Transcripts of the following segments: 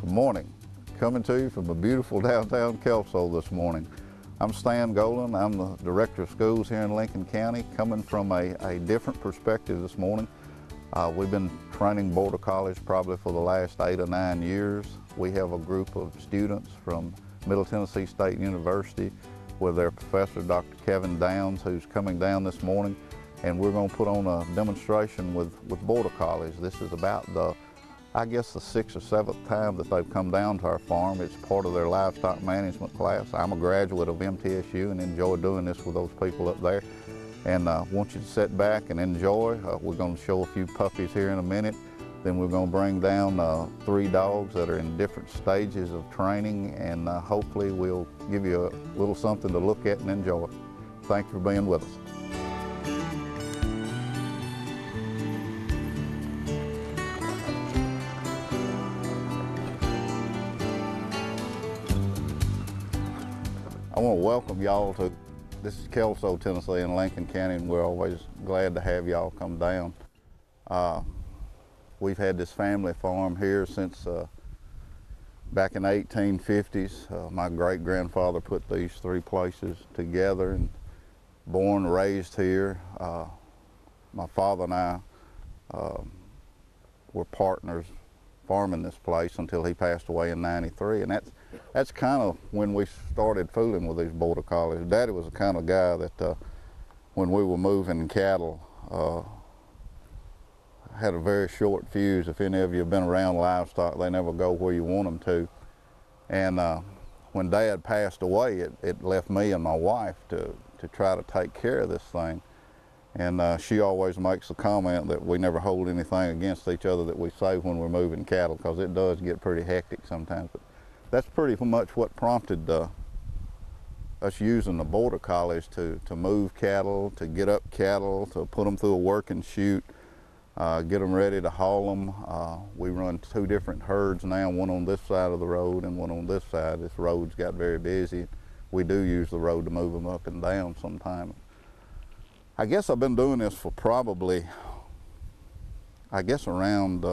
Morning, coming to you from a beautiful downtown Kelso this morning. I'm Stan Golan. I'm the Director of Schools here in Lincoln County, coming from a different perspective this morning. We've been training Border College probably for the last 8 or 9 years. We have a group of students from Middle Tennessee State University with their professor, Dr. Kevin Downs, who's coming down this morning, and we're going to put on a demonstration with Border College. This is about I guess the 6th or 7th time that they've come down to our farm. It's part of their livestock management class. I'm a graduate of MTSU and enjoy doing this with those people up there. And I want you to sit back and enjoy. We're going to show a few puppies here in a minute. Then we're going to bring down 3 dogs that are in different stages of training, and hopefully we'll give you a little something to look at and enjoy. Thank you for being with us. I want to welcome y'all to, this is Kelso, Tennessee in Lincoln County, and we're always glad to have y'all come down. We've had this family farm here since back in the 1850s. My great-grandfather put these 3 places together, and born, raised here. My father and I were partners farming this place until he passed away in '93, and that's kind of when we started fooling with these Border Collies. Daddy was the kind of guy that when we were moving cattle, had a very short fuse. If any of you have been around livestock, they never go where you want them to. And when Dad passed away, it left me and my wife to try to take care of this thing. And she always makes the comment that we never hold anything against each other that we say when we're moving cattle, because it does get pretty hectic sometimes. But that's pretty much what prompted us using the Border Collies to move cattle, to get up cattle, to put them through a working chute, get them ready to haul them. We run 2 different herds now, one on this side of the road and one on this side. This road's got very busy. We do use the road to move them up and down sometimes. I guess I've been doing this for probably, I guess around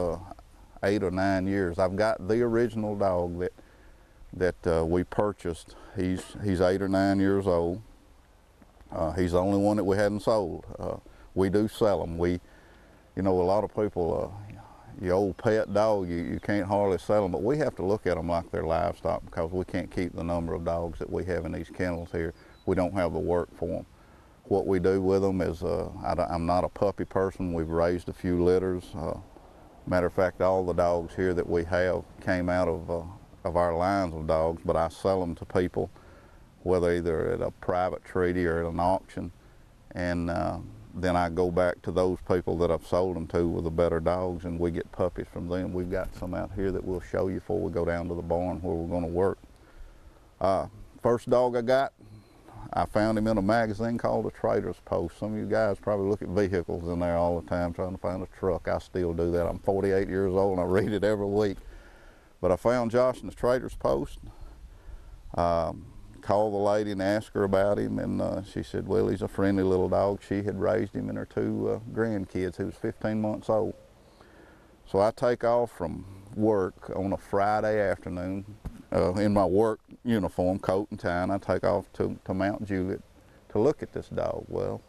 8 or 9 years. I've got the original dog that we purchased. He's 8 or 9 years old. He's the only one that we hadn't sold. We do sell them. You know, a lot of people, your old pet dog, you can't hardly sell them, but we have to look at them like they're livestock, because we can't keep the number of dogs that we have in these kennels here. We don't have the work for them. What we do with them is, I'm not a puppy person. We've raised a few litters. Matter of fact, all the dogs here that we have came out of our lines of dogs, but I sell them to people, whether either at a private treaty or at an auction, and then I go back to those people that I've sold them to with the better dogs, and we get puppies from them. We've got some out here that we'll show you before we go down to the barn where we're going to work. First dog I got, I found him in a magazine called The Trader's Post. Some of you guys probably look at vehicles in there all the time trying to find a truck. I still do that. I'm 48 years old and I read it every week. But I found Josh in the Trader's Post, called the lady and asked her about him, and she said, well, he's a friendly little dog. She had raised him and her 2 grandkids. He was 15 months old. So I take off from work on a Friday afternoon in my work uniform, coat and tie, and I take off to Mount Juliet to look at this dog. Well,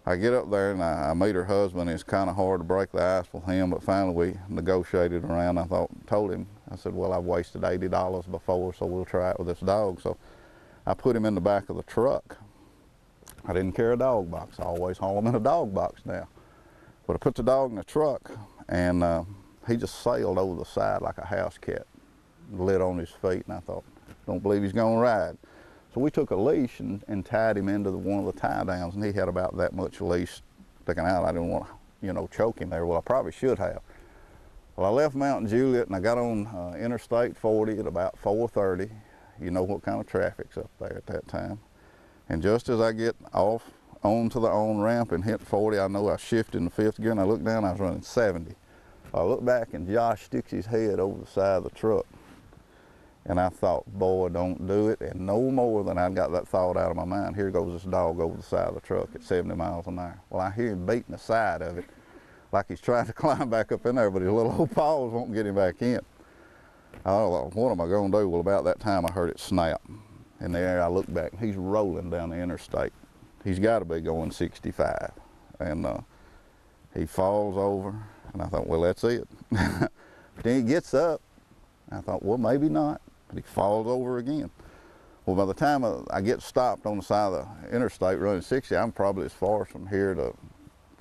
I get up there and I meet her husband. It's kind of hard to break the ice with him, but finally we negotiated around. Told him, I said, well, I've wasted $80 before, so we'll try it with this dog. So I put him in the back of the truck. I didn't carry a dog box. I always haul him in a dog box now. But I put the dog in the truck, and he just sailed over the side like a house cat, lit on his feet, and I thought, don't believe he's gonna ride. So we took a leash and tied him into one of the tie downs, and he had about that much leash sticking out. I didn't want to, choke him there. Well, I probably should have. Well, I left Mount Juliet and I got on Interstate 40 at about 4:30. You know what kind of traffic's up there at that time. And just as I get off onto the on-ramp and hit 40, I know I shifted in the 5th gear, and I looked down, I was running 70. I looked back and Josh sticks his head over the side of the truck. And I thought, boy, don't do it. And no more than I got that thought out of my mind, here goes this dog over the side of the truck at 70 miles an hour. Well, I hear him beating the side of it like he's trying to climb back up in there, but his little old paws won't get him back in. I thought, what am I going to do? Well, about that time I heard it snap. In the air, I looked back, and he's rolling down the interstate. He's got to be going 65. And he falls over, and I thought, well, that's it. But then he gets up. I thought, well, maybe not. But he falls over again. Well, by the time I get stopped on the side of the interstate running 60, I'm probably as far from here to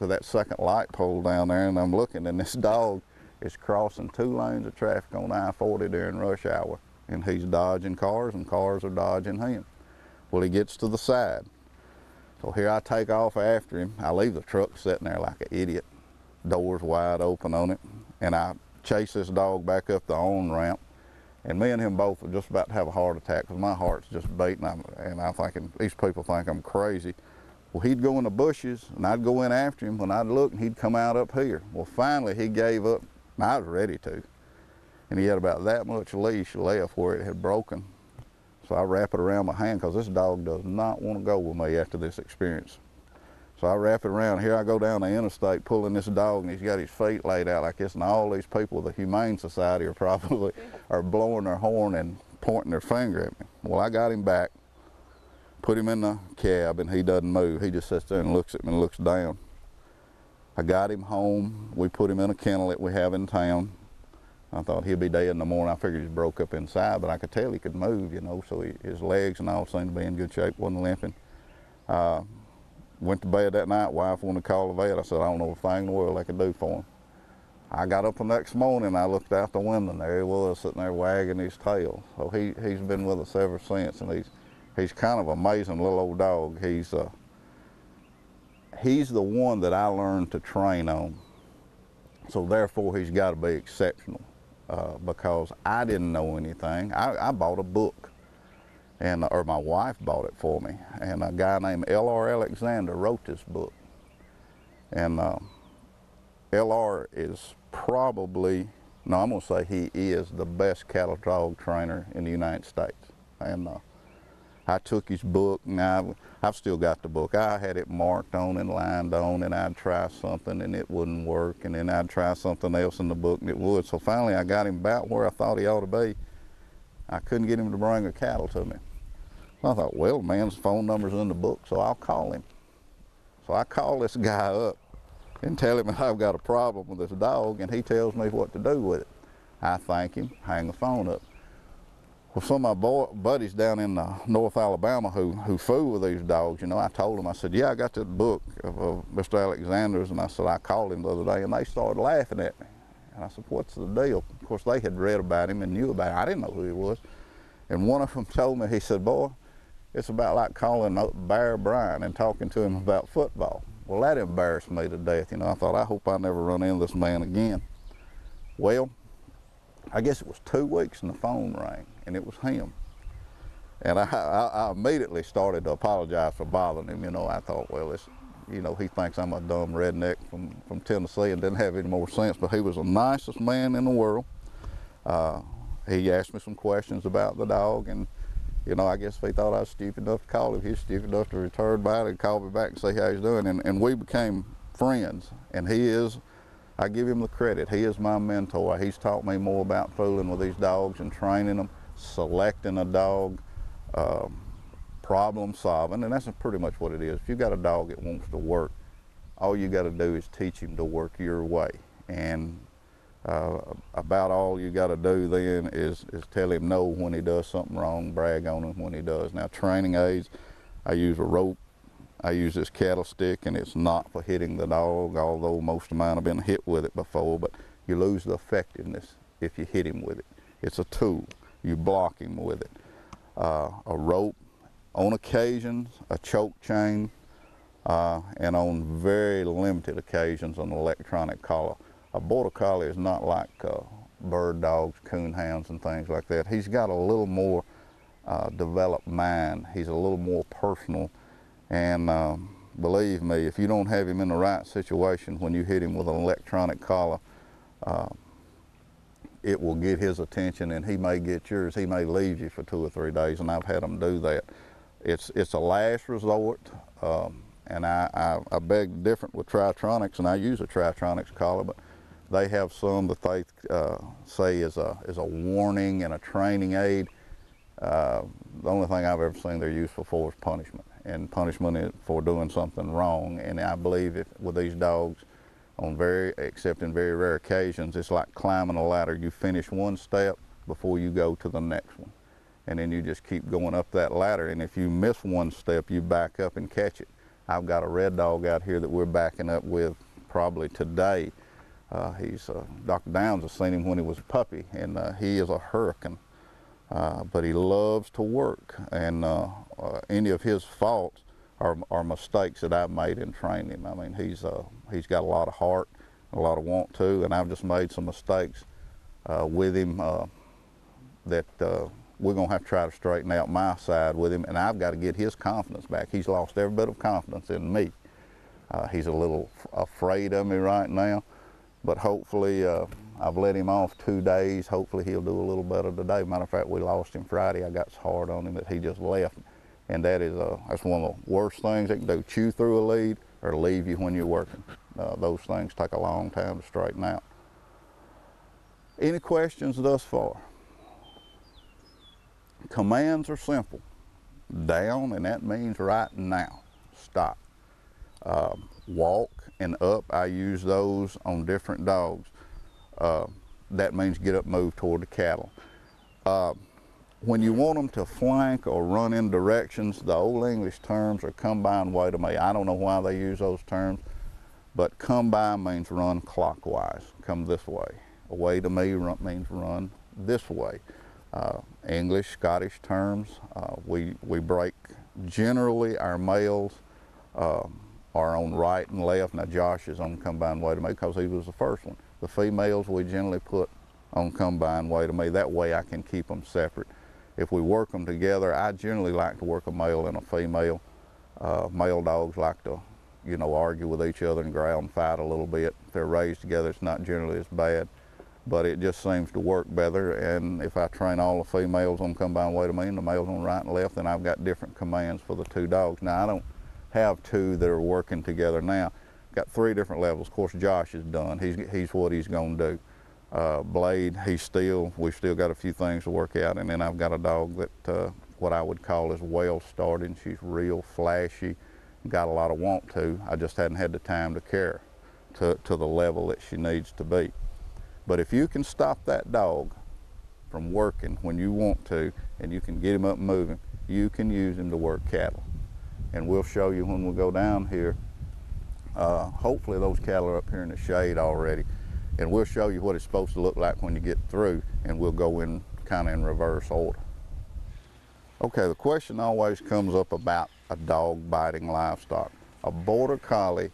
that second light pole down there, and I'm looking, and this dog is crossing 2 lanes of traffic on I-40 during rush hour, and he's dodging cars, and cars are dodging him. Well, he gets to the side. So here I take off after him. I leave the truck sitting there like an idiot, doors wide open on it, and I chase this dog back up the on-ramp. And me and him both were just about to have a heart attack because my heart's just beating, and I'm thinking, these people think I'm crazy. Well, he'd go in the bushes, and I'd go in after him. When I'd look, and he'd come out up here. Well, finally, he gave up, and I was ready to. And he had about that much leash left where it had broken. So I wrap it around my hand because this dog does not want to go with me after this experience. So I wrap it around. Here I go down the interstate pulling this dog, and he's got his feet laid out like this, and all these people with the Humane Society are blowing their horn and pointing their finger at me. Well, I got him back, put him in the cab, and he doesn't move. He just sits there and looks at me and looks down. I got him home. We put him in a kennel that we have in town. I thought he'd be dead in the morning. I figured he broke up inside, but I could tell he could move, you know, so his legs and all seemed to be in good shape, wasn't limping. Went to bed that night, wife wanted to call the vet. I said, I don't know a thing in the world I could do for him. I got up the next morning, I looked out the window, and there he was sitting there wagging his tail. So he's been with us ever since, and he's kind of an amazing little old dog. He's the one that I learned to train on, so therefore he's got to be exceptional because I didn't know anything. I bought a book. Or my wife bought it for me, and a guy named L.R. Alexander wrote this book. And L.R. is probably, no, I'm going to say he is the best cattle dog trainer in the United States. And I took his book, and I've still got the book. I had it marked on and lined on, and I'd try something and it wouldn't work, and then I'd try something else in the book and it would. So finally I got him about where I thought he ought to be. I couldn't get him to bring a cattle to me. So I thought, well, man's phone number's in the book, so I'll call him. So I call this guy up and tell him I've got a problem with this dog, and he tells me what to do with it. I thank him, hang the phone up. Well, some of my buddies down in North Alabama who fool with these dogs, you know, I told them, I said, yeah, I got that book of Mr. Alexander's, and I said, I called him the other day, and they started laughing at me. And I said, what's the deal? Of course, they had read about him and knew about him. I didn't know who he was. And one of them told me, he said, boy, it's about like calling Bear Bryant and talking to him about football. Well, that embarrassed me to death. You know, I thought, I hope I never run into this man again. Well, I guess it was 2 weeks and the phone rang, and it was him. And I immediately started to apologize for bothering him. You know, I thought, well, it's, you know, he thinks I'm a dumb redneck from Tennessee and didn't have any more sense, but he was the nicest man in the world. He asked me some questions about the dog, and, you know, I guess if he thought I was stupid enough to call him, he was stupid enough to return back and call me back and see how he's doing, and we became friends. And he is, I give him the credit, he is my mentor. He's taught me more about fooling with these dogs and training them, selecting a dog, problem solving, and that's pretty much what it is. If you've got a dog that wants to work, all you got to do is teach him to work your way. And about all you got to do then is tell him no when he does something wrong, brag on him when he does. Now, training aids, I use a rope, I use this cattle stick, and it's not for hitting the dog, although most of mine have been hit with it before, but you lose the effectiveness if you hit him with it. It's a tool. You block him with it. A rope, on occasions, a choke chain, and on very limited occasions, an electronic collar. A border collie is not like bird dogs, coon hounds, and things like that. He's got a little more developed mind. He's a little more personal, and believe me, if you don't have him in the right situation, when you hit him with an electronic collar, it will get his attention, and he may get yours. He may leave you for 2 or 3 days, and I've had them do that. It's a last resort, and I beg different with Tritronics, and I use a Tritronics collar, but They have some that they say is a warning and a training aid. The only thing I've ever seen they're useful for is punishment, and punishment for doing something wrong. And I believe with these dogs, except in very rare occasions, it's like climbing a ladder. You finish one step before you go to the next one, and then you just keep going up that ladder. And if you miss one step, you back up and catch it. I've got a red dog out here that we're backing up with probably today. Dr. Downs has seen him when he was a puppy, and he is a hurricane, but he loves to work, and any of his faults are mistakes that I've made in training him. I mean, he's got a lot of heart, a lot of want to, and I've just made some mistakes with him that we're going to have to try to straighten out my side with him, and I've got to get his confidence back. He's lost every bit of confidence in me. He's a little afraid of me right now, but hopefully I've let him off 2 days. Hopefully he'll do a little better today. Matter of fact, we lost him Friday. I got so hard on him that he just left, and that's one of the worst things they can do, chew through a lead or leave you when you're working. Those things take a long time to straighten out. Any questions thus far? Commands are simple. Down, and that means right now. Stop. Walk and up, I use those on different dogs. That means get up, move toward the cattle. When you want them to flank or run in directions, the old English terms are come by and wait a minute. I don't know why they use those terms, but come by means run clockwise, come this way. Away to me means run this way. English, Scottish terms, we break, generally our males are on right and left. Now Josh is on combined way to me because he was the first one. The females we generally put on combined way to me. That way I can keep them separate. If we work them together, I generally like to work a male and a female. Male dogs like to, you know, argue with each other and growl and fight a little bit. If they're raised together, it's not generally as bad, but it just seems to work better. And if I train all the females on combined way to me and the males on right and left, then I've got different commands for the two dogs. Now I don't have two that are working together now. Got 3 different levels. Of course, Josh is done. He's what he's going to do. Blade, we've still got a few things to work out. And then I've got a dog that what I would call is well started. She's real flashy, got a lot of want to. I just hadn't had the time to care to the level that she needs to be. But if you can stop that dog from working when you want to, and you can get him up and moving, you can use him to work cattle. And we'll show you when we go down here. Hopefully those cattle are up here in the shade already, and we'll show you what it's supposed to look like when you get through, and we'll go in kind of in reverse order. Okay, the question always comes up about a dog biting livestock. A Border Collie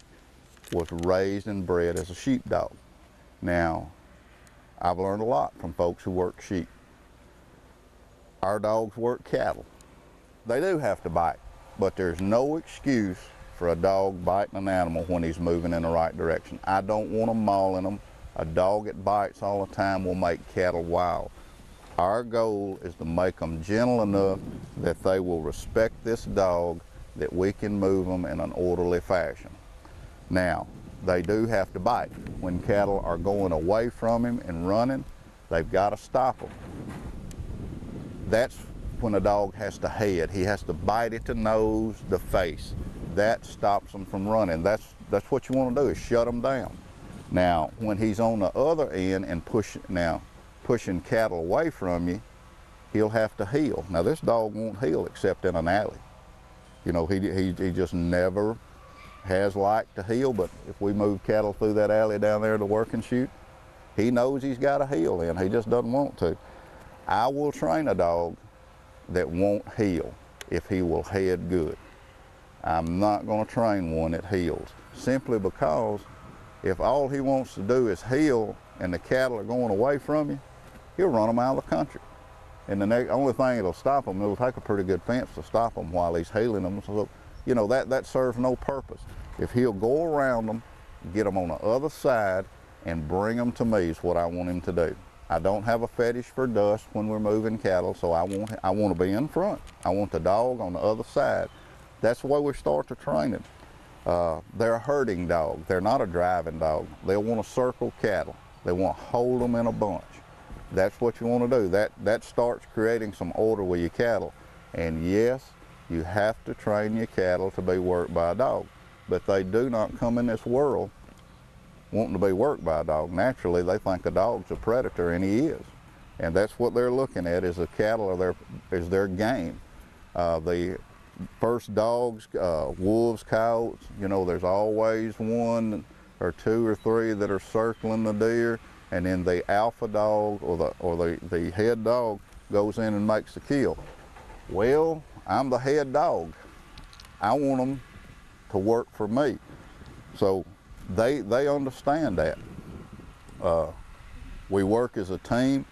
was raised and bred as a sheepdog. Now, I've learned a lot from folks who work sheep. Our dogs work cattle. They do have to bite, but there's no excuse for a dog biting an animal when he's moving in the right direction. I don't want them mauling them. A dog that bites all the time will make cattle wild. Our goal is to make them gentle enough that they will respect this dog, that we can move them in an orderly fashion. Now, they do have to bite. When cattle are going away from him and running, they've got to stop them. That's when a dog has to head. He has to bite at the nose, the face. That stops them from running. That's what you want to do, is shut them down. Now, when he's on the other end and pushing cattle away from you, he'll have to heel. Now, this dog won't heel except in an alley. You know, he just never has liked to heel, but if we move cattle through that alley down there to work and shoot, he knows he's got a heel in. He just doesn't want to. I will train a dog that won't heel if he will head good. I'm not going to train one that heels, simply because if all he wants to do is heel and the cattle are going away from you, he'll run them out of the country. And the only thing that'll stop him, it'll take a pretty good fence to stop him while he's heeling them. So, you know, that serves no purpose. If he'll go around them, get them on the other side, and bring them to me is what I want him to do. I don't have a fetish for dust when we're moving cattle, so I want to be in front. I want the dog on the other side. That's the way we start the training. They're a herding dog. They're not a driving dog. They'll want to circle cattle. They want to hold them in a bunch. That's what you want to do. That starts creating some order with your cattle. And yes, you have to train your cattle to be worked by a dog. But they do not come in this world wanting to be worked by a dog. Naturally, they think a dog's a predator, and he is. And that's what they're looking at, is the cattle is their game. The first dogs, wolves, coyotes, you know, there's always one or two or three that are circling the deer, and then the alpha dog or the head dog goes in and makes the kill. Well, I'm the head dog. I want them to work for me. So they understand that. We work as a team.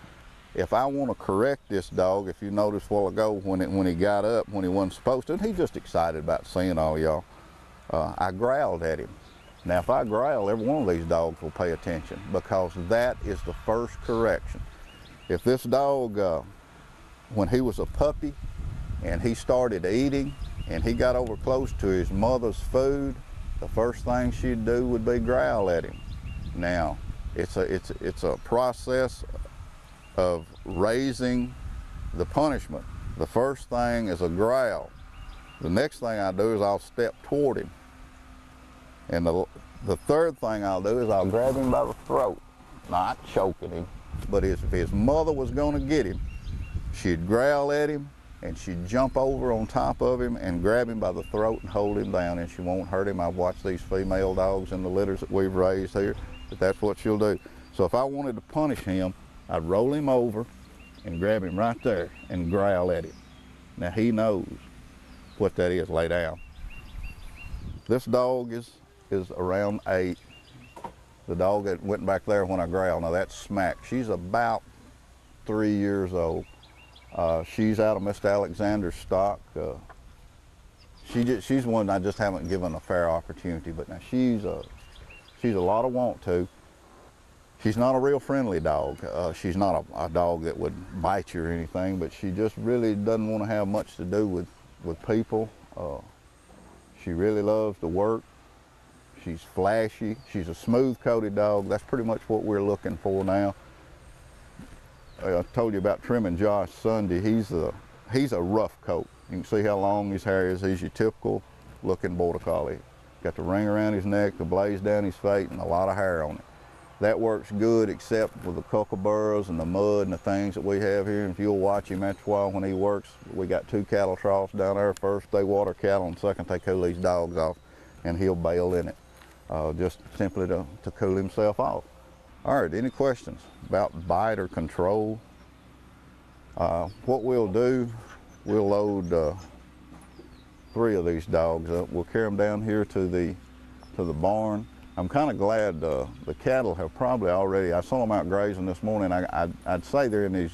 If I want to correct this dog, if you noticed a while ago when he got up, when he wasn't supposed to, and he's just excited about seeing all y'all, I growled at him. Now if I growl, every one of these dogs will pay attention, because that is the first correction. If this dog, when he was a puppy and he started eating and he got over close to his mother's food, the first thing she'd do would be growl at him. Now, it's a process of raising the punishment. The first thing is a growl. The next thing I do is I'll step toward him. And the third thing I'll do is I'll grab him by the throat. Not choking him, but if his mother was gonna get him, she'd growl at him and she'd jump over on top of him and grab him by the throat and hold him down, and she won't hurt him. I've watched these female dogs in the litters that we've raised here, but that's what she'll do. So if I wanted to punish him, I'd roll him over and grab him right there and growl at him. Now he knows what that is, lay down. This dog is around 8. The dog that went back there when I growled, now that's Smack. She's about 3 years old. She's out of Mr. Alexander's stock. She's one I just haven't given a fair opportunity, but now she's a lot of want to. She's not a real friendly dog. She's not a dog that would bite you or anything, but she just really doesn't want to have much to do with people. She really loves to work. She's flashy. She's a smooth-coated dog. That's pretty much what we're looking for now. I told you about trimming Josh Sunday. He's a rough coat. You can see how long his hair is. He's your typical looking border collie. Got the ring around his neck, the blaze down his face, and a lot of hair on it. That works good, except with the kookaburras and the mud and the things that we have here. And if you'll watch him after a while when he works, we got 2 cattle troughs down there. First they water cattle, and second they cool these dogs off, and he'll bail in it, just simply to cool himself off. All right, any questions about bite or control? What we'll do, we'll load 3 of these dogs up. We'll carry them down here to the barn. I'm kind of glad the cattle have probably already, I saw them out grazing this morning. I'd say they're in these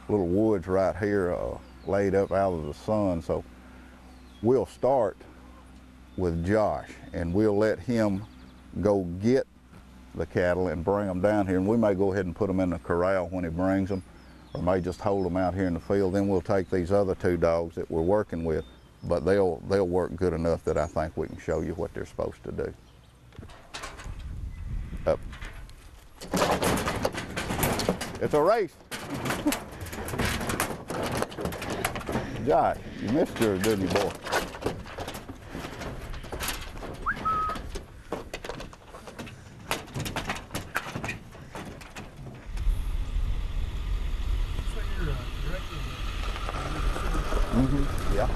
little woods right here, laid up out of the sun. So we'll start with Josh, and we'll let him go get the cattle and bring them down here. And we may go ahead and put them in the corral when he brings them, or may just hold them out here in the field. Then we'll take these other 2 dogs that we're working with, but they'll work good enough that I think we can show you what they're supposed to do. Up. It's a race. Josh, you missed yours, didn't you, boy? Yeah.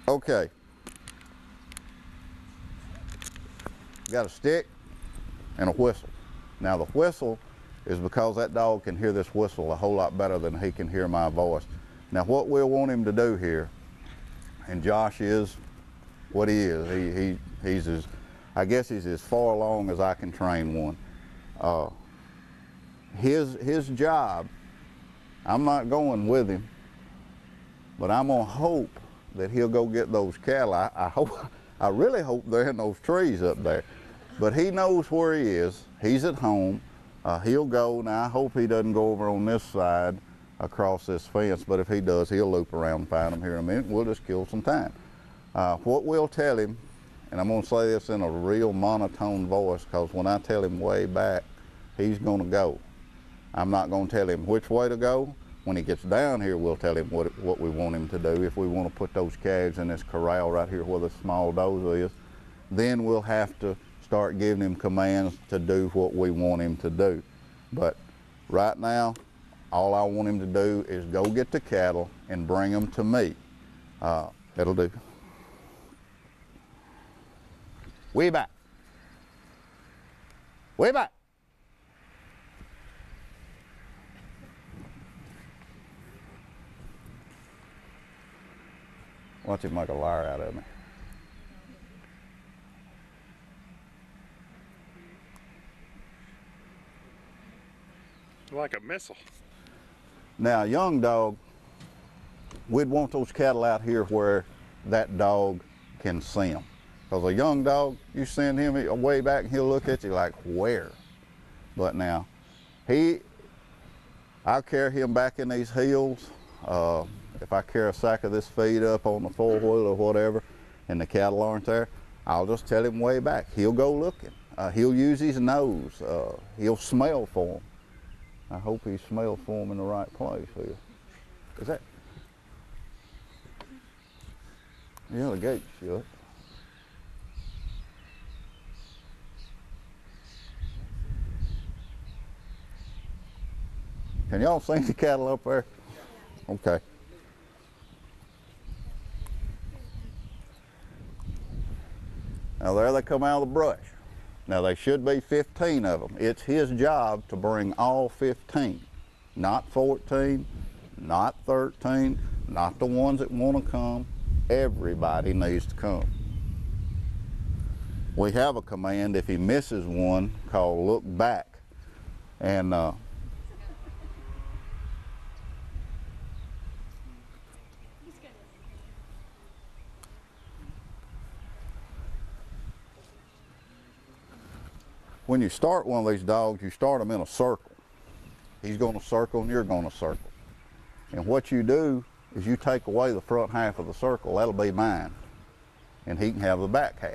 Okay. Got a stick and a whistle. Now the whistle is because that dog can hear this whistle a whole lot better than he can hear my voice. Now what we'll want him to do here, and Josh is what he is. He's as, I guess he's as far along as I can train one. His job, I'm not going with him, but I'm gonna hope that he'll go get those cattle. I really hope they're in those trees up there. But he knows where he is. He's at home. He'll go. Now, I hope he doesn't go over on this side across this fence, but if he does, he'll loop around and find them here in a minute. We'll just kill some time. What we'll tell him, and I'm going to say this in a real monotone voice, because when I tell him way back, he's going to go. I'm not going to tell him which way to go. When he gets down here, we'll tell him what we want him to do. If we want to put those calves in this corral right here where the small doe is, then we'll have to start giving him commands to do what we want him to do. But right now, all I want him to do is go get the cattle and bring them to me. That'll do. Way back. Way back. Watch him make a liar out of me. Like a missile. Now, a young dog, we'd want those cattle out here where that dog can see them. Because a young dog, you send him way back and he'll look at you like, where? But now, I'll carry him back in these hills. If I carry a sack of this feed up on the four-wheel or whatever, and the cattle aren't there, I'll just tell him way back. He'll go looking. He'll use his nose. He'll smell for them. I hope he smells for them in the right place here. Is that? Yeah, the gate's shut. Can y'all see the cattle up there? Okay. Now there they come out of the brush. Now there should be 15 of them. It's his job to bring all 15, not 14, not 13, not the ones that want to come. Everybody needs to come. We have a command if he misses one called look back. And when you start one of these dogs, you start them in a circle. He's going to circle and you're going to circle. And what you do is you take away the front half of the circle, that'll be mine. And he can have the back half.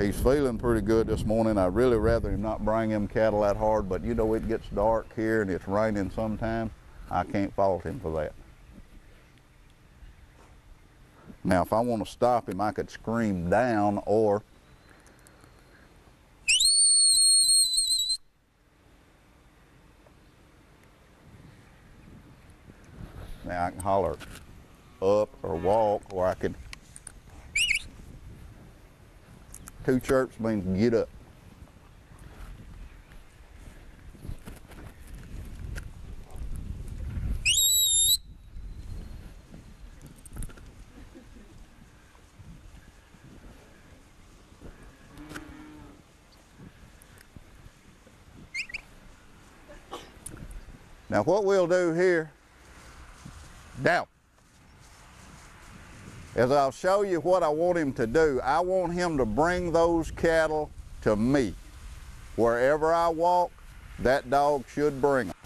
He's feeling pretty good this morning. I'd really rather him not bring him cattle that hard, but you know it gets dark here and it's raining sometimes. I can't fault him for that. Now, if I want to stop him, I could scream down, or now I can holler up or walk, or I can. Two chirps means get up. Now what we'll do here, down, is I'll show you what I want him to do. I want him to bring those cattle to me. Wherever I walk, that dog should bring them.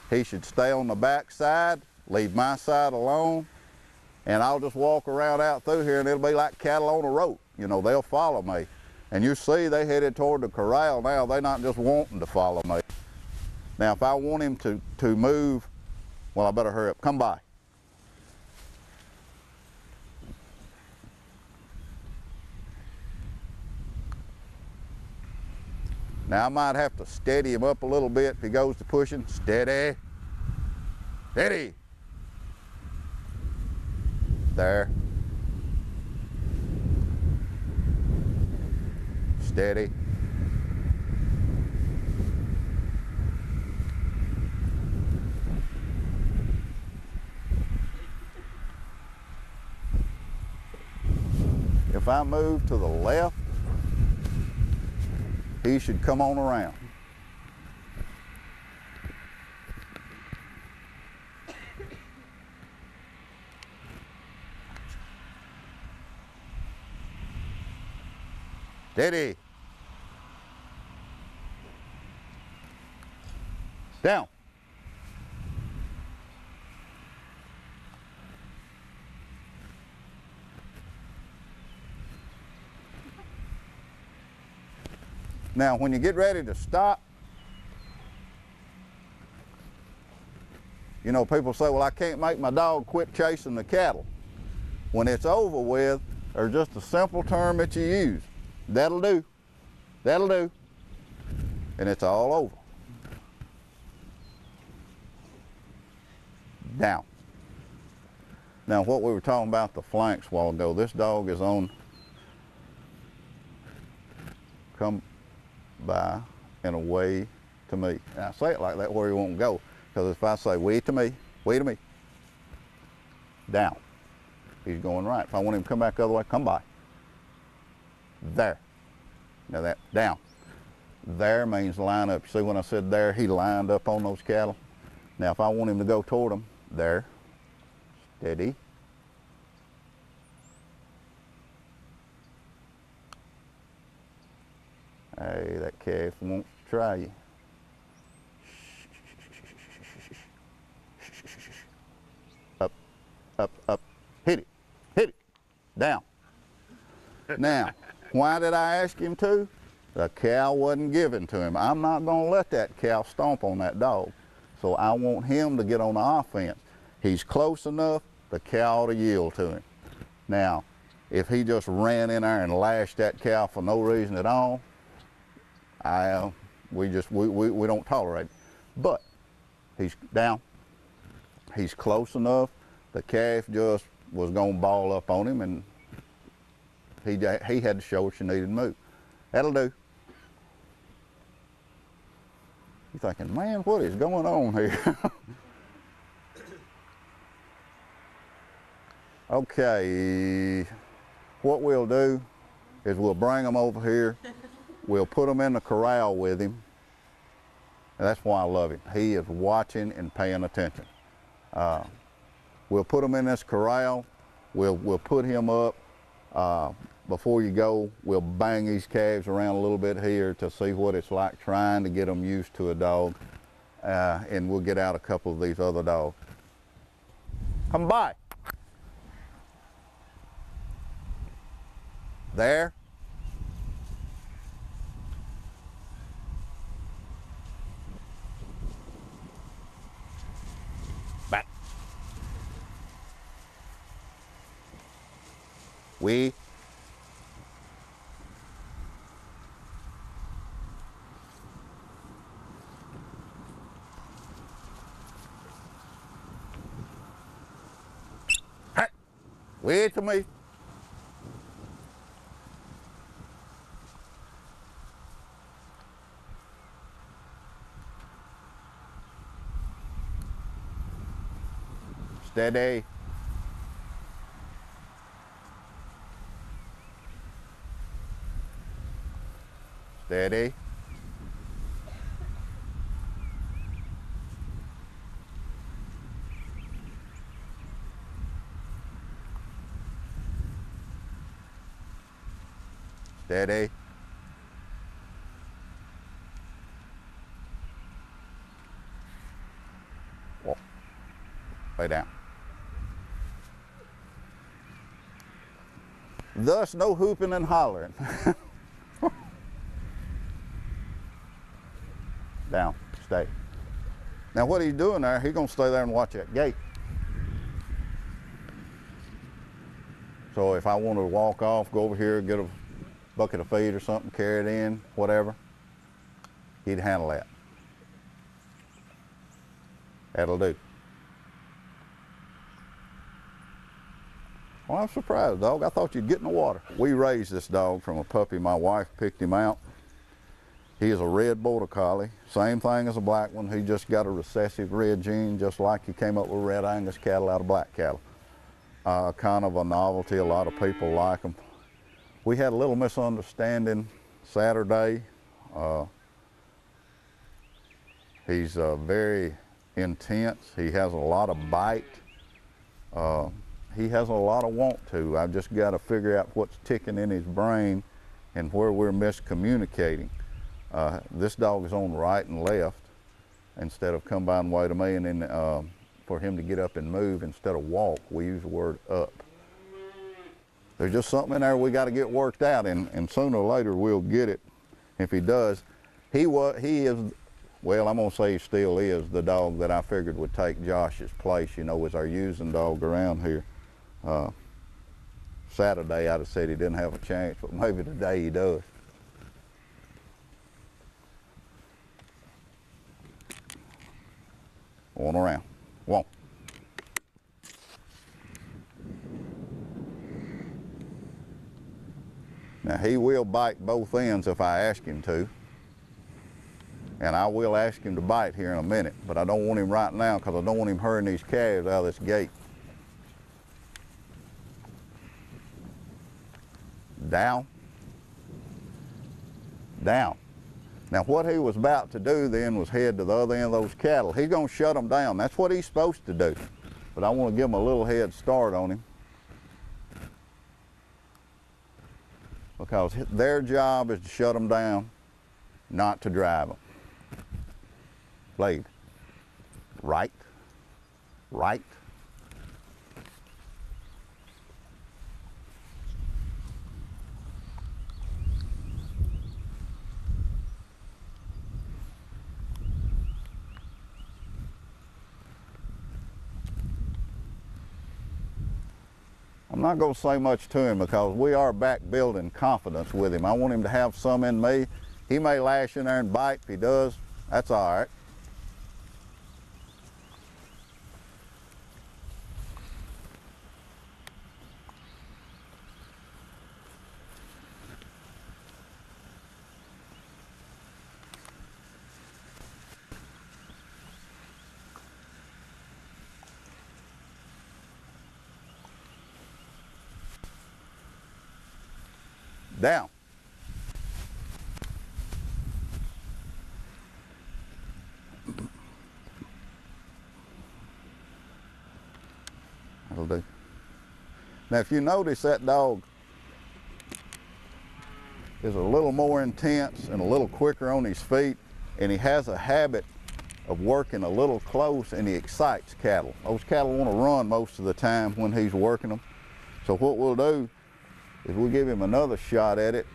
He should stay on the back side, leave my side alone, and I'll just walk around out through here and it'll be like cattle on a rope. You know, they'll follow me. And you see they headed toward the corral now. They're not just wanting to follow me. Now, if I want him to move, well, I better hurry up. Come by. Now, I might have to steady him up a little bit if he goes to pushing. Steady. Steady. There. Steady. If I move to the left, he should come on around. Steady. Down. Now, when you get ready to stop, you know, people say, well, I can't make my dog quit chasing the cattle. When it's over with, there's just a simple term that you use. That'll do. That'll do. And it's all over. Down. Now, what we were talking about the flanks a while ago, this dog is on come by and away to me. And I say it like that where he won't go, because if I say wait to me, down, he's going right. If I want him to come back the other way, come by. There. Now that, down. There means line up. See when I said there, he lined up on those cattle. Now if I want him to go toward them, there, steady. Hey, that calf wants to try you. Up, up, up, hit it, down. Now, why did I ask him to? The cow wasn't given to him. I'm not gonna let that cow stomp on that dog. So I want him to get on the offense. He's close enough, the cow ought to yield to him. Now, if he just ran in there and lashed that cow for no reason at all, we don't tolerate it. But he's down, he's close enough, the calf just was gonna ball up on him, and he had to show she needed to move. That'll do. You're thinking, man, what is going on here? Okay, what we'll do is we'll bring him over here. We'll put him in the corral with him. And that's why I love him. He is watching and paying attention. We'll put him in this corral. We'll put him up. Before you go, we'll bang these calves around a little bit here to see what it's like trying to get them used to a dog. And we'll get out a couple of these other dogs. Come by. There. Back. We. Hey. Wait to me. Steady. Steady. Steady. Walk. Lay down. Thus, no hooping and hollering. Down, stay. Now what he's doing there, he's gonna stay there and watch that gate. So if I want to walk off, go over here, get a bucket of feed or something, carry it in, whatever, he'd handle that. That'll do. Well, I'm surprised, dog. I thought you'd get in the water. We raised this dog from a puppy. My wife picked him out. He is a red border collie. Same thing as a black one. He just got a recessive red gene, just like he came up with red Angus cattle out of black cattle. Kind of a novelty. A lot of people like them. We had a little misunderstanding Saturday. He's very intense. He has a lot of bite. He has a lot of want to. I've just got to figure out what's ticking in his brain and where we're miscommunicating. This dog is on right and left instead of come by and wait to me, and then for him to get up and move instead of walk, we use the word up. There's just something in there we got to get worked out, and sooner or later we'll get it. If he does, he is, well, I'm gonna say he still is the dog that I figured would take Josh's place, you know, as our using dog around here. Saturday I'd have said he didn't have a chance, but maybe today he does. On around, one. Now he will bite both ends if I ask him to. And I will ask him to bite here in a minute, but I don't want him right now because I don't want him hurrying these calves out of this gate. Down. Down. Now what he was about to do then was head to the other end of those cattle. He's gonna shut them down. That's what he's supposed to do. But I want to give him a little head start on him, because their job is to shut them down, not to drive them. Blade. Right. Right. I'm not going to say much to him because we are back building confidence with him. I want him to have some in me. He may lash in there and bite. If he does, that's all right. Down. That'll do. Now if you notice, that dog is a little more intense and a little quicker on his feet, and he has a habit of working a little close, and he excites cattle. Those cattle want to run most of the time when he's working them. So what we'll do is we'll give him another shot at it,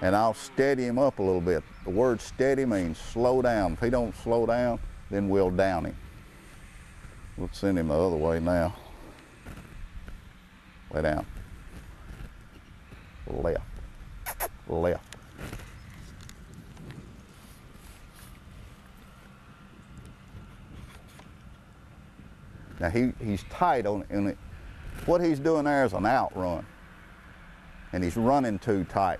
and I'll steady him up a little bit. The word steady means slow down. If he don't slow down, then we'll down him. We'll send him the other way now. Lay down. Left. Left. Now he's tight on it. What he's doing there is an outrun, and he's running too tight.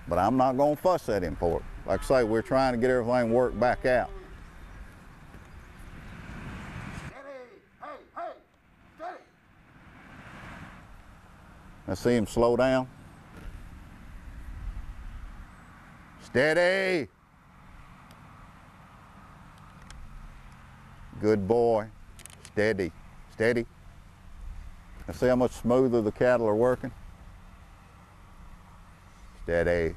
But I'm not going to fuss at him for it. Like I say, we're trying to get everything worked back out. Steady! Hey, hey! Steady! I see him slow down. Steady! Good boy. Steady. Steady. Now see how much smoother the cattle are working? Steady.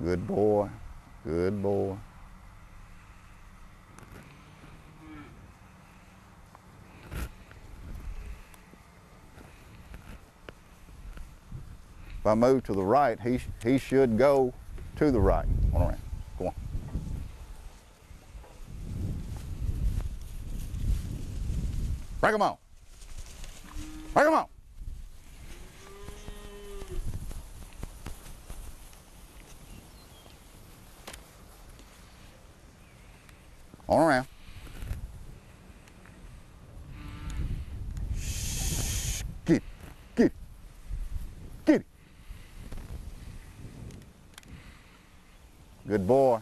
Good boy. Good boy. If I move to the right, he should go to the right. On around. Go on. Bring him on. Bring him on. On around. Shh. Get it. Get it. Get it. Good boy.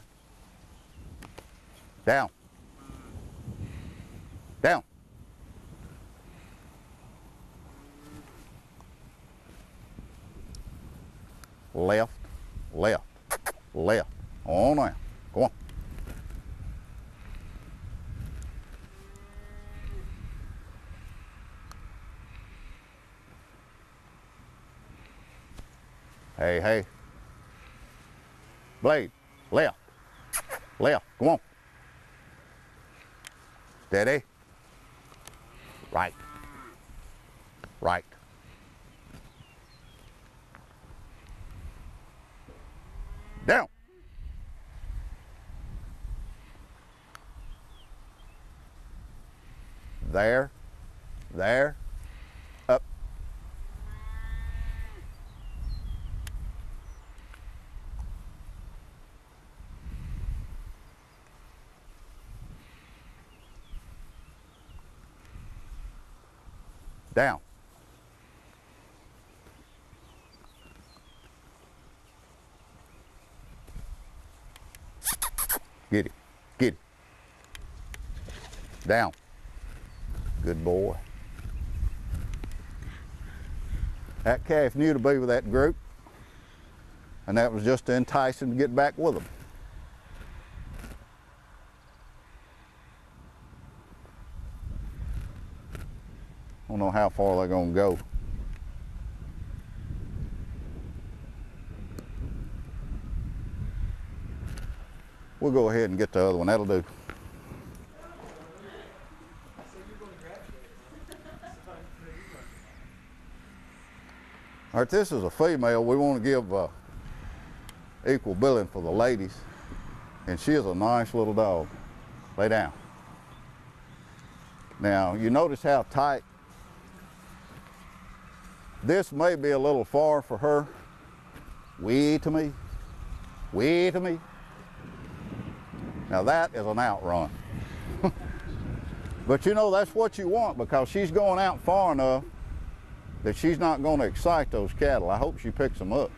Down. Down. Left. Left. Left. On now. Go on. Hey, hey. Blade. Left. Left. Come on. Steady. Right. Right. Down. There, there, up. Down. Get it, get it. Down. Good boy. That calf knew to be with that group, and that was just to entice him to get back with them. I don't know how far they're gonna go. We'll go ahead and get the other one, that'll do. All right, this is a female. We want to give equal billing for the ladies. And she is a nice little dog. Lay down. Now, you notice how tight. This may be a little far for her. Wee to me. Wee to me. Now that is an outrun. But you know, that's what you want, because she's going out far enough that she's not going to excite those cattle. I hope she picks them up.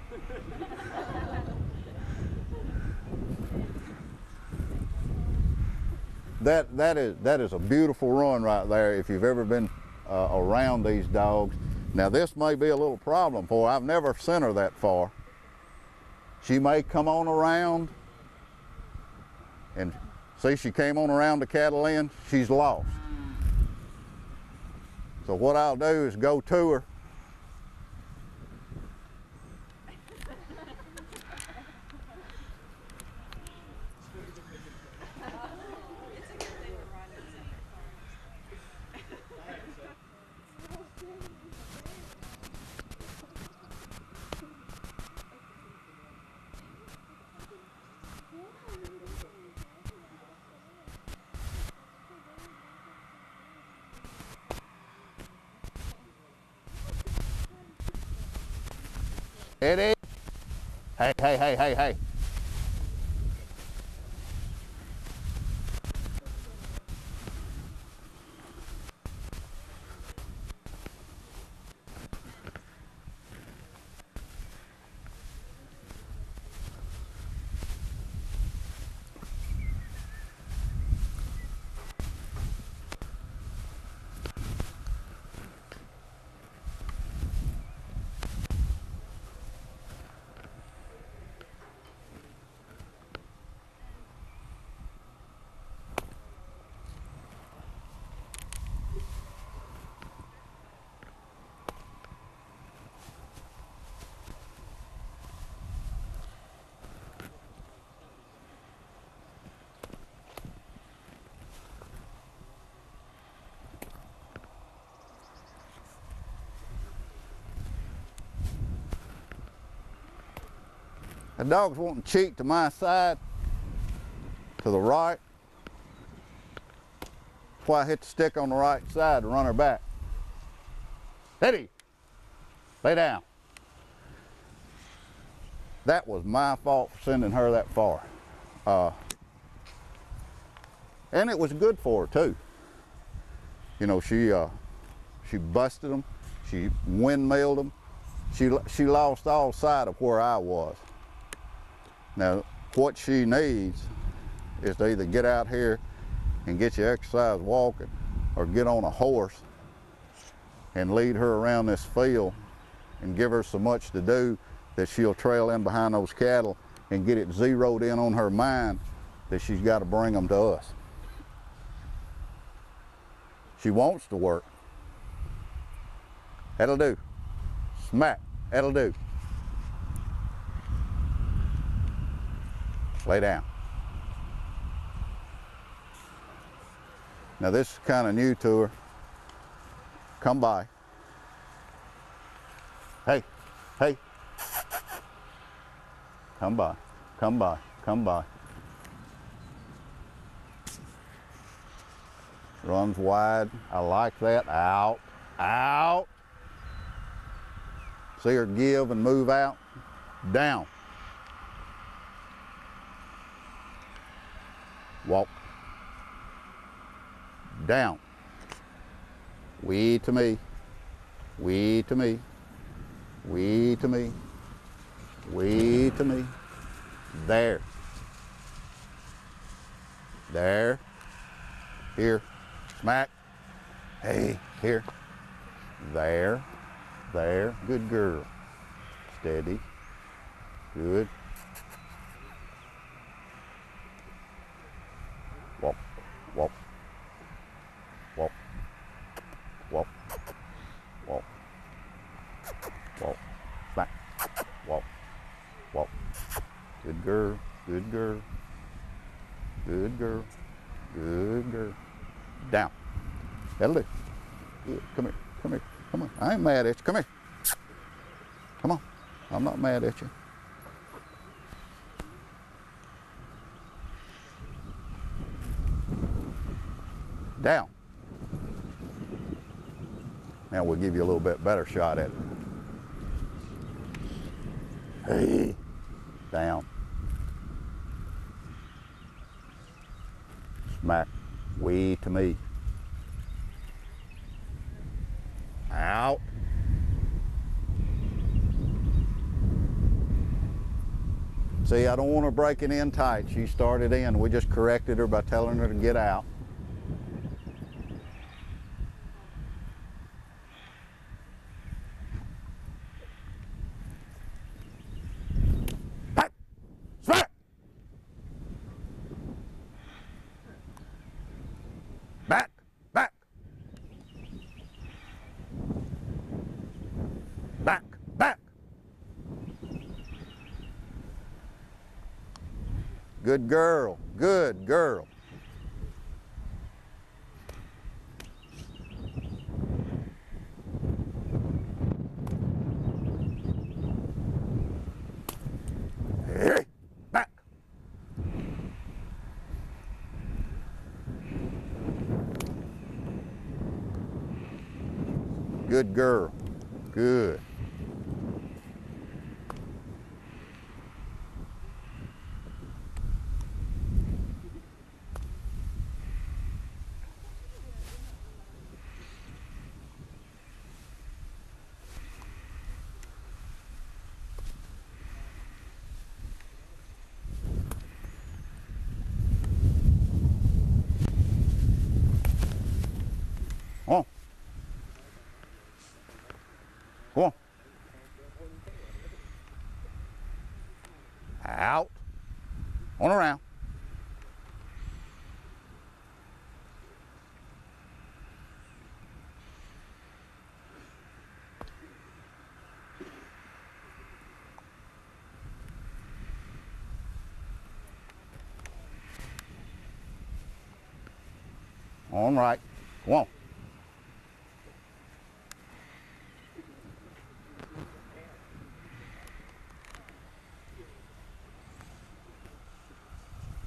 That is a beautiful run right there if you've ever been around these dogs. Now this may be a little problem for her. I've never sent her that far. She may come on around, and see, she came on around the cattle end, she's lost. So what I'll do is go to her. Eddie. Hey, hey, hey, hey, hey. The dog's wanting to cheat to my side, to the right. That's why I hit the stick on the right side to run her back. Eddie, lay down. That was my fault for sending her that far. And it was good for her too. You know, she busted them, she windmilled them, she lost all sight of where I was. Now, what she needs is to either get out here and get you exercise walking, or get on a horse and lead her around this field and give her so much to do that she'll trail in behind those cattle and get it zeroed in on her mind that she's got to bring them to us. She wants to work. That'll do. Smack. That'll do. Lay down. Now this is kind of new to her. Come by. Hey, hey. Come by. Come by, come by. Runs wide. I like that. Out, out. See her give and move out. Down. Walk. Down. Wee to me. Wee to me. Wee to me. Wee to me. There. There. Here. Smack. Hey, here. There. There. Good girl. Steady. Good. Walk. Walk. Walk. Walk. Walk. Walk. Smack. Walk. Walk. Good girl. Good girl. Good girl. Good girl. Down. That'll do. Good. Come here. Come here. Come on. I ain't mad at you. Come here. Come on. I'm not mad at you. Down. Now we'll give you a little bit better shot at it. Hey. Down. Smack. Wee to me. Out. See, I don't want her breaking in tight. She started in. We just corrected her by telling her to get out. Back. Smack. Back. Back. Back. Back. Good girl. Good girl. Hey, back. Good girl. Good. Come on. Come on. Out. On around. On right. Come on.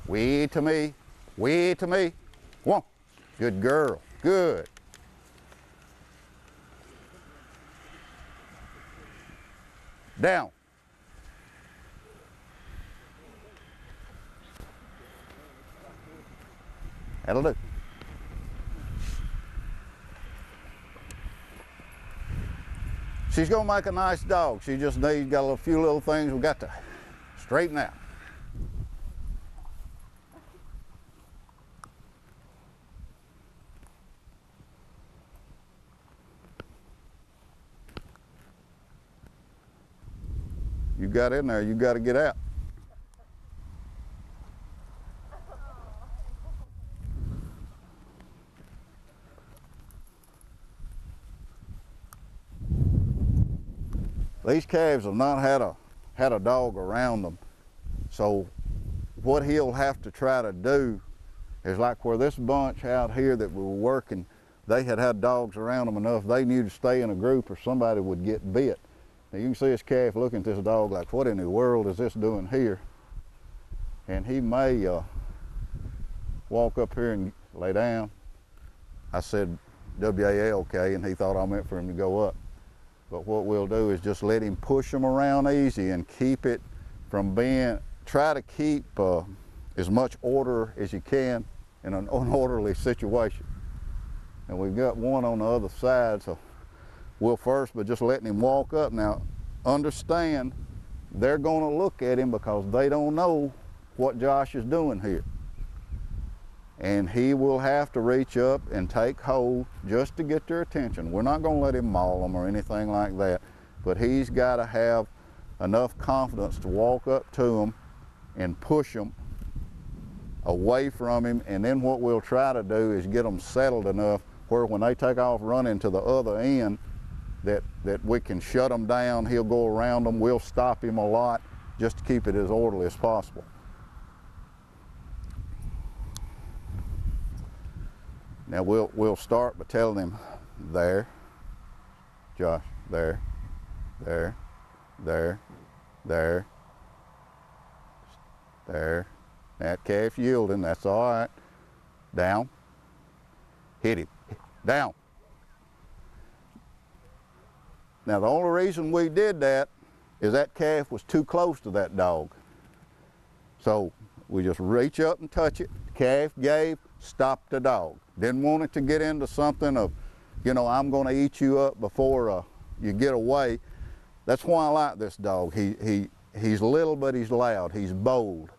Wee to me. Wee to me. Come on. Good girl. Good. Down. That'll do. She's going to make a nice dog. She just got a few little things we got to straighten out. You got in there, you got to get out. These calves have not had a dog around them, so what he'll have to try to do is, like where this bunch out here that we were working, they had dogs around them enough they knew to stay in a group or somebody would get bit. Now you can see this calf looking at this dog like, what in the world is this doing here? and he may walk up here and lay down. I said W-A-L-K, and he thought I meant for him to go up. But what we'll do is just let him push him around easy and keep it from being, try to keep as much order as you can in an unorderly situation. And we've got one on the other side, so we'll first, but just letting him walk up. Now, understand, they're gonna look at him because they don't know what Josh is doing here. And he will have to reach up and take hold just to get their attention. We're not gonna let him maul them or anything like that, but he's gotta have enough confidence to walk up to them and push them away from him. And then what we'll try to do is get them settled enough where when they take off running to the other end, that we can shut them down. He'll go around them. We'll stop him a lot just to keep it as orderly as possible. Now we'll start by telling him, there, Josh, there, there, there, there, there. That calf yielding, that's all right. Down, hit him, down. Now the only reason we did that is that calf was too close to that dog. So we just reach up and touch it, calf gave, stop the dog. Didn't want it to get into something of, you know, I'm gonna eat you up before you get away. That's why I like this dog. He's little, but he's loud, he's bold.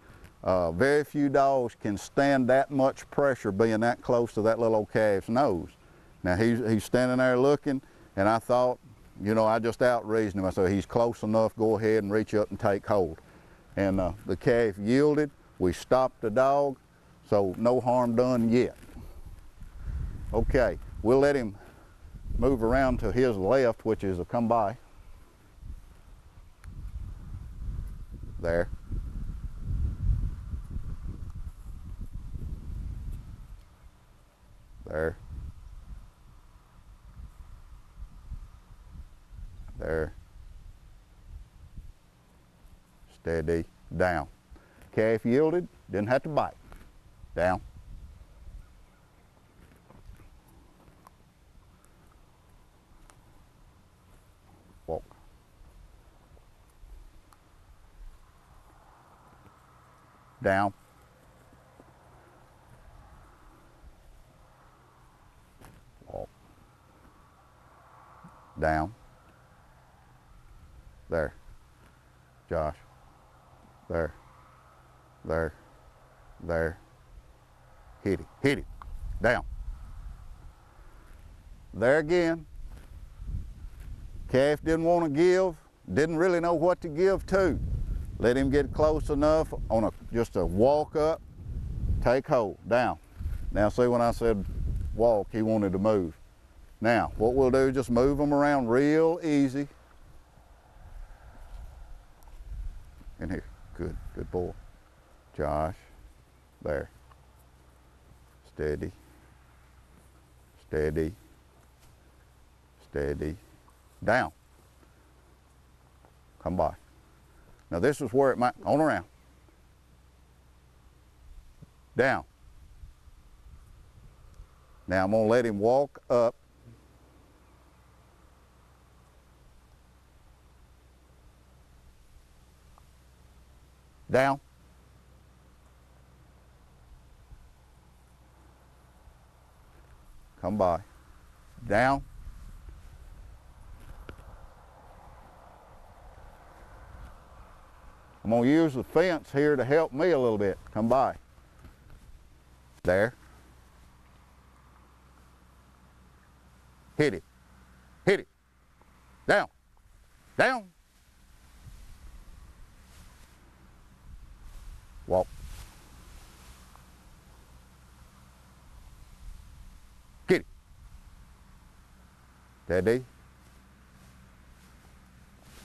Very few dogs can stand that much pressure being that close to that little old calf's nose. Now he's standing there looking, and I thought, you know, I just out-reasoned him. I said, he's close enough, go ahead and reach up and take hold. And the calf yielded, we stopped the dog, so no harm done yet. Okay, we'll let him move around to his left, which is a come by. There. There. There. Steady. Down. Calf yielded, didn't have to bite. Down. Walk. Down. Walk. Down. There. Josh. There. There. There. Hit it. Hit it. Down. There again. Calf didn't want to give, didn't really know what to give to. Let him get close enough on just a walk up, take hold, down. Now see, when I said walk, he wanted to move. Now, what we'll do is just move him around real easy. In here, good, good boy. Josh, there. Steady, steady, steady, down. Come by. Now this is where it might, on around. Down. Now I'm gonna let him walk up. Down. Come by. Down. I'm going to use the fence here to help me a little bit. Come by. There. Hit it. Hit it. Down. Down. Walk. Get it. Steady.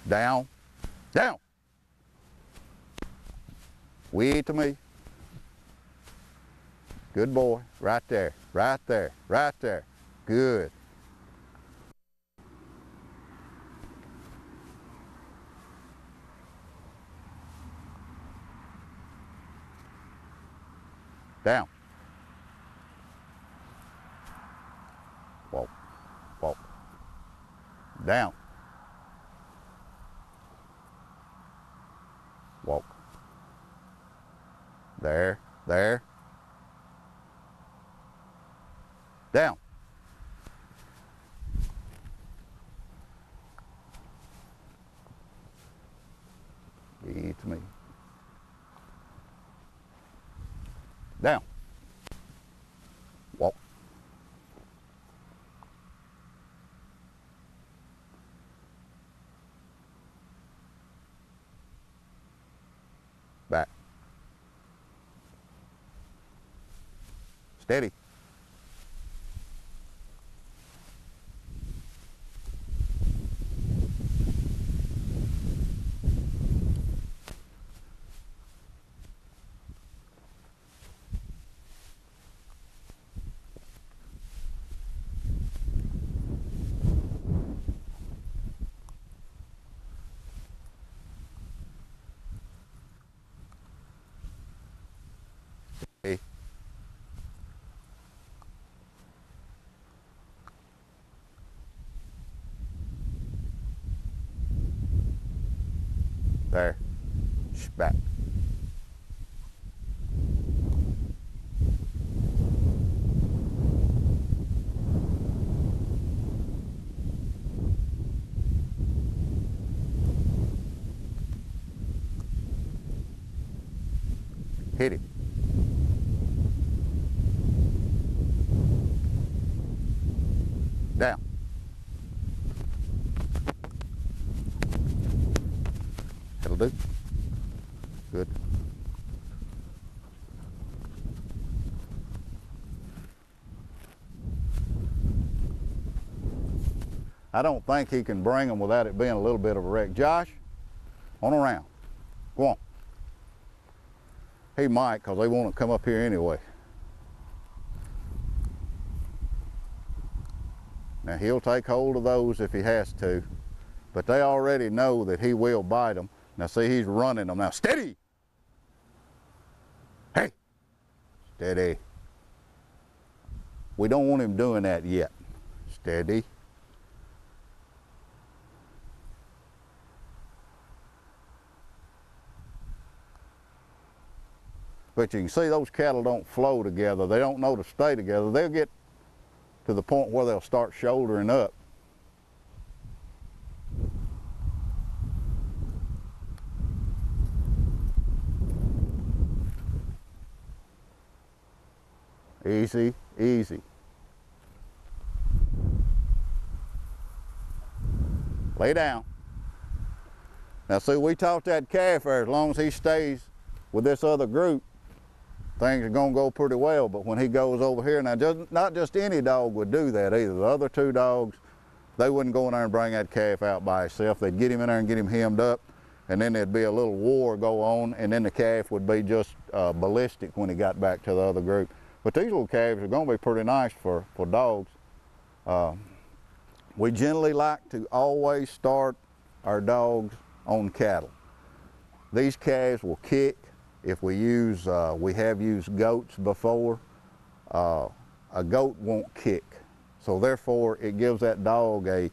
Down. Down. Wait to me. Good boy. Right there. Right there. Right there. Good. Down. Walk. Walk. Down. Walk. There. There. Down. It's me. Down. Walk. Back. Steady. Hey. There. Shh, back. Hit it. Down. That'll do. Good. I don't think he can bring them without it being a little bit of a wreck. Josh, on around. Go on. He might, because they want to come up here anyway. Now he'll take hold of those if he has to, but they already know that he will bite them. Now see, he's running them. Now steady! Hey! Steady. We don't want him doing that yet. Steady. But you can see those cattle don't flow together. They don't know to stay together. They'll get to the point where they'll start shouldering up. Easy, easy. Lay down. Now see, we taught that calf there, as long as he stays with this other group, things are gonna go pretty well. But when he goes over here, now not just any dog would do that either. The other two dogs, they wouldn't go in there and bring that calf out by himself. They'd get him in there and get him hemmed up, and then there'd be a little war go on, and then the calf would be just ballistic when he got back to the other group. But these little calves are gonna be pretty nice for dogs. We generally like to always start our dogs on cattle. These calves will kick. If we use, we have used goats before, a goat won't kick. So therefore it gives that dog a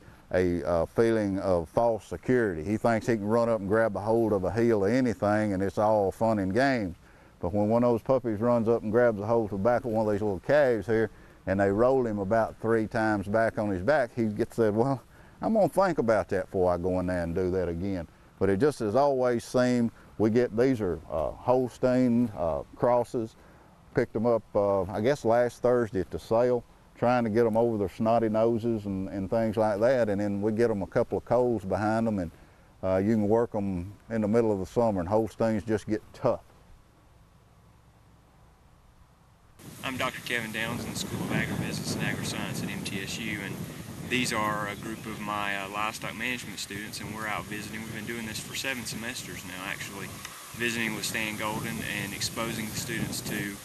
feeling of false security. He thinks he can run up and grab a hold of a heel or anything and it's all fun and games. But when one of those puppies runs up and grabs a hold of the back of one of these little calves here and they roll him about 3 times back on his back, he gets said, well, I'm gonna think about that before I go in there and do that again. But it just has always seemed, we get, these are Holstein crosses, picked them up, I guess last Thursday at the sale, trying to get them over their snotty noses and things like that, and then we get them a couple of coals behind them, and you can work them in the middle of the summer, and Holsteins just get tough. I'm Dr. Kevin Downs in the School of Agribusiness and Agri-Science at MTSU, and these are a group of my livestock management students, and we're out visiting. We've been doing this for 7 semesters now, actually, visiting with Stan Golden and exposing the students to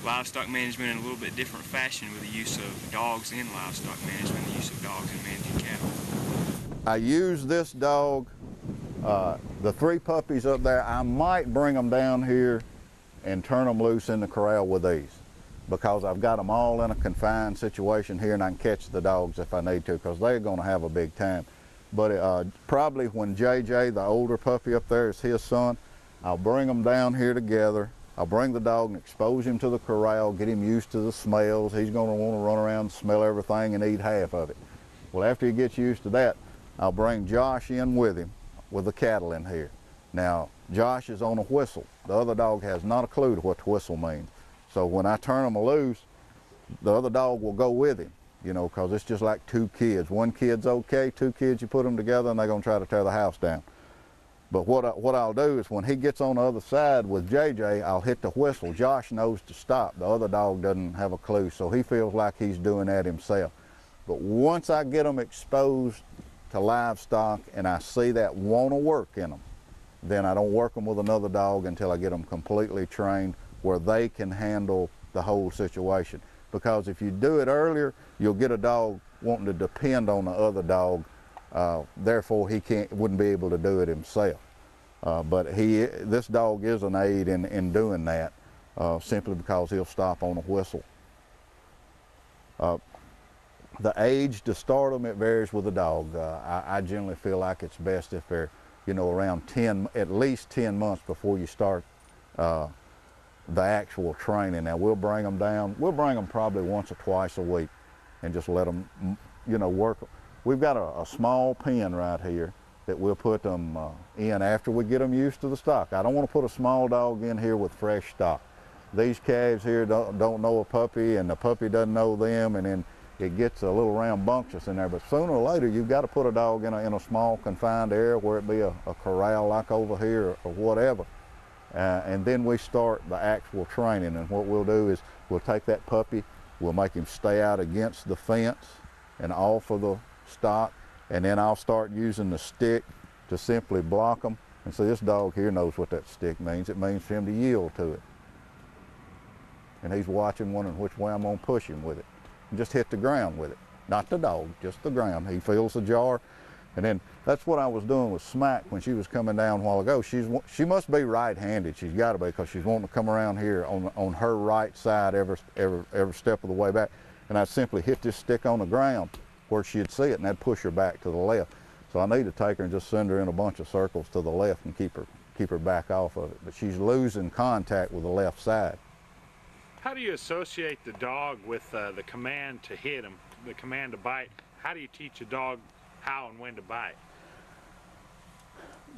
livestock management in a little bit different fashion with the use of dogs in livestock management, the use of dogs in managing cattle. I use this dog, the 3 puppies up there, I might bring them down here and turn them loose in the corral with these, because I've got them all in a confined situation here, and I can catch the dogs if I need to, because they're going to have a big time. But probably when JJ, the older puppy up there, is his son, I'll bring them down here together. I'll bring the dog and expose him to the corral, get him used to the smells. He's going to want to run around and smell everything and eat half of it. Well, after he gets used to that, I'll bring Josh in with him, with the cattle in here. Now, Josh is on a whistle. The other dog has not a clue to what the whistle means. So when I turn him loose, the other dog will go with him, you know, because it's just like two kids. One kid's okay, two kids, you put them together and they're going to try to tear the house down. But what I'll do is when he gets on the other side with JJ, I'll hit the whistle. Josh knows to stop. The other dog doesn't have a clue, so he feels like he's doing that himself. But once I get them exposed to livestock and I see that want to work in them, then I don't work them with another dog until I get them completely trained where they can handle the whole situation. Because if you do it earlier, you'll get a dog wanting to depend on the other dog. Therefore, he wouldn't be able to do it himself. But this dog is an aid in doing that, simply because he'll stop on a whistle. The age to start them, it varies with the dog. I generally feel like it's best if they're, you know, around at least 10 months before you start the actual training. Now we'll bring them down. We'll bring them probably once or twice a week and just let them, you know, work. We've got a small pen right here that we'll put them in after we get them used to the stock. I don't want to put a small dog in here with fresh stock. These calves here don't know a puppy, and the puppy doesn't know them, and then it gets a little rambunctious in there. But sooner or later, you've got to put a dog in a small confined area, where it be a corral like over here or whatever. And then we start the actual training. And what we'll do is we'll take that puppy, we'll make him stay out against the fence and off of the stock, and then I'll start using the stick to simply block them. And so this dog here knows what that stick means. It means for him to yield to it. And he's watching, wondering which way I'm going to push him with it. And just hit the ground with it. Not the dog, just the ground. He feels the jar. And then that's what I was doing with Smack when she was coming down a while ago. She must be right-handed. She's got to be, because she's wanting to come around here on her right side every step of the way back. And I'd simply hit this stick on the ground where she'd see it, and that'd push her back to the left. So I need to take her and just send her in a bunch of circles to the left and keep her back off of it. But she's losing contact with the left side. How do you associate the dog with the command to hit him, the command to bite? How do you teach a dog how and when to bite?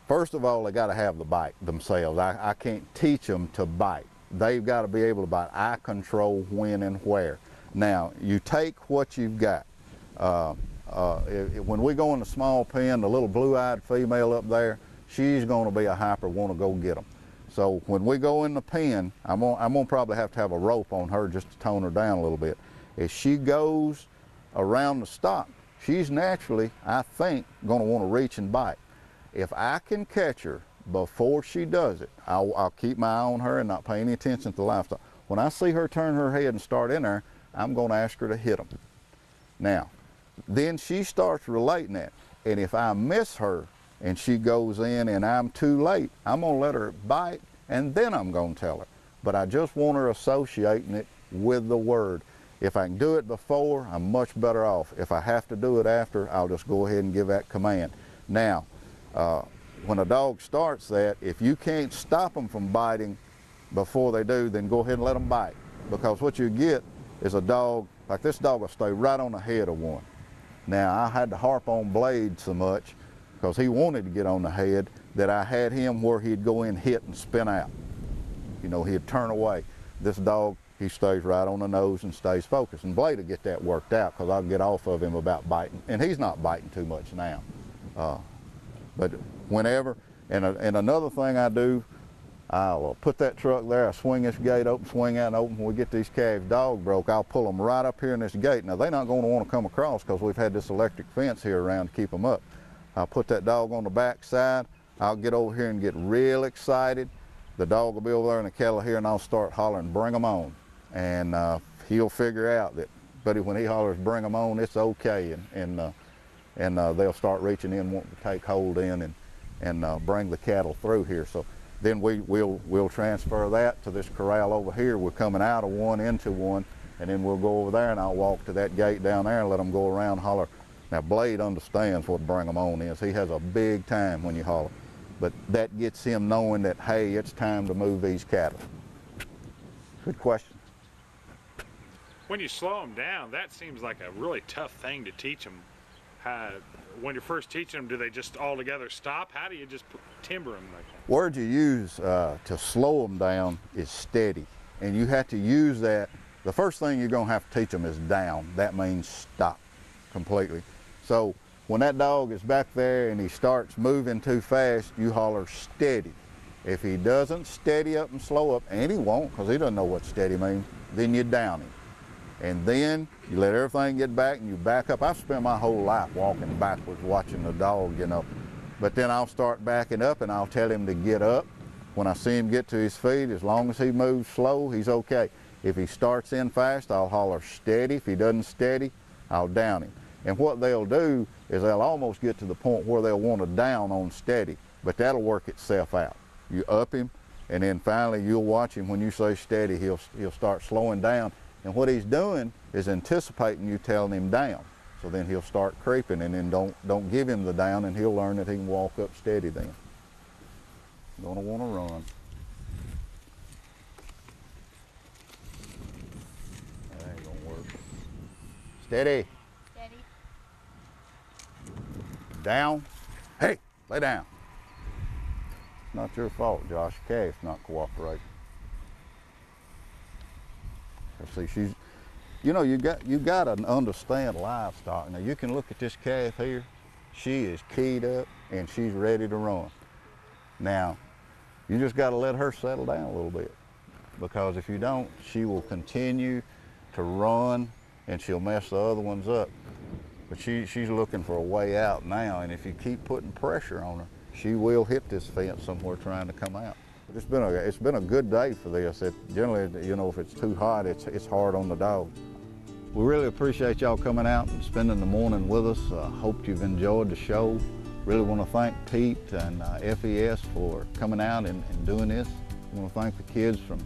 First of all, they got to have the bite themselves. I can't teach them to bite. They've got to be able to bite. I control when and where. Now, you take what you've got. When we go in the small pen, the little blue-eyed female up there, she's going to be a hyper, want to go get them. So when we go in the pen, I'm gonna probably have to have a rope on her just to tone her down a little bit. If she goes around the stock, she's naturally, I think, going to want to reach and bite. If I can catch her before she does it, I'll keep my eye on her and not pay any attention to the livestock. When I see her turn her head and start in there, I'm going to ask her to hit them. Now, then she starts relating that. And if I miss her and she goes in and I'm too late, I'm going to let her bite, and then I'm going to tell her. But I just want her associating it with the word. If I can do it before, I'm much better off. If I have to do it after, I'll just go ahead and give that command. Now, when a dog starts that, if you can't stop them from biting before they do, then go ahead and let them bite. Because what you get is a dog, like this dog will stay right on the head of one. Now, I had to harp on Blade so much because he wanted to get on the head that I had him where he'd go in, hit, and spin out. You know, he'd turn away. This dog, he stays right on the nose and stays focused. And Blade will get that worked out because I'll get off of him about biting. And he's not biting too much now. But whenever, and another thing I do, I'll put that truck there, I swing this gate open, swing out and open. When we get these calves dog broke, I'll pull them right up here in this gate. Now, they're not going to want to come across because we've had this electric fence here around to keep them up. I'll put that dog on the back side. I'll get over here and get real excited. The dog will be over there in the kettle here, and I'll start hollering, bring them on. And he'll figure out that, buddy, when he hollers, bring them on, it's okay. And they'll start reaching in, wanting to take hold in and bring the cattle through here. So Then we'll transfer that to this corral over here. We're coming out of one into one, and then we'll go over there and I'll walk to that gate down there and let them go around, holler. Now Blade understands what bring them on is. He has a big time when you holler. But that gets him knowing that, hey, it's time to move these cattle. Good question. When you slow them down, that seems like a really tough thing to teach them. When you're first teaching them, do they just all together stop? How do you just timber them like that? Word you use to slow them down is steady. And you have to use that. The first thing you're going to have to teach them is down. That means stop completely. So when that dog is back there and he starts moving too fast, you holler steady. If he doesn't steady up and slow up, and he won't because he doesn't know what steady means, then you down him. And then you let everything get back and you back up. I've spent my whole life walking backwards watching the dog, you know. But then I'll start backing up and I'll tell him to get up. When I see him get to his feet, as long as he moves slow, he's okay. If he starts in fast, I'll holler steady. If he doesn't steady, I'll down him. And what they'll do is they'll almost get to the point where they'll want to down on steady, but that'll work itself out. You up him, and then finally you'll watch him when you say steady, he'll start slowing down. And what he's doing is anticipating you telling him down. So then he'll start creeping, and then don't give him the down, and he'll learn that he can walk up steady then. Gonna want to run. That ain't gonna work. Steady. Steady. Down. Hey, lay down. It's not your fault, Josh. Calf's not cooperating. See, she's, you know, you got to understand livestock. Now you can look at this calf here. She is keyed up and she's ready to run. Now, you just got to let her settle down a little bit, because if you don't, she will continue to run and she'll mess the other ones up. But she's looking for a way out now, and if you keep putting pressure on her, she will hit this fence somewhere trying to come out. It's been a good day for this. Generally, you know, if it's too hot, it's hard on the dog. We really appreciate y'all coming out and spending the morning with us. Hope you've enjoyed the show. Really want to thank Pete and FES for coming out and doing this. I want to thank the kids from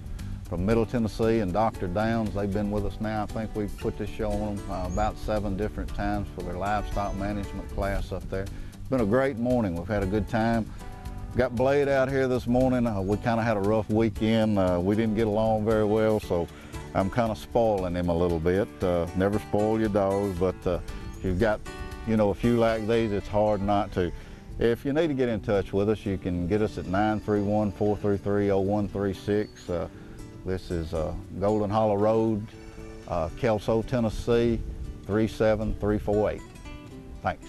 Middle Tennessee and Dr. Downs. They've been with us now. I think we've put this show on them about 7 different times for their livestock management class up there. It's been a great morning. We've had a good time. Got Blade out here this morning. We kind of had a rough weekend. We didn't get along very well, so I'm kind of spoiling him a little bit. Never spoil your dogs, but if you've got, you know, a few like these, it's hard not to. If you need to get in touch with us, you can get us at 931-433-0136. This is Golden Hollow Road, Kelso, Tennessee, 37348. Thanks.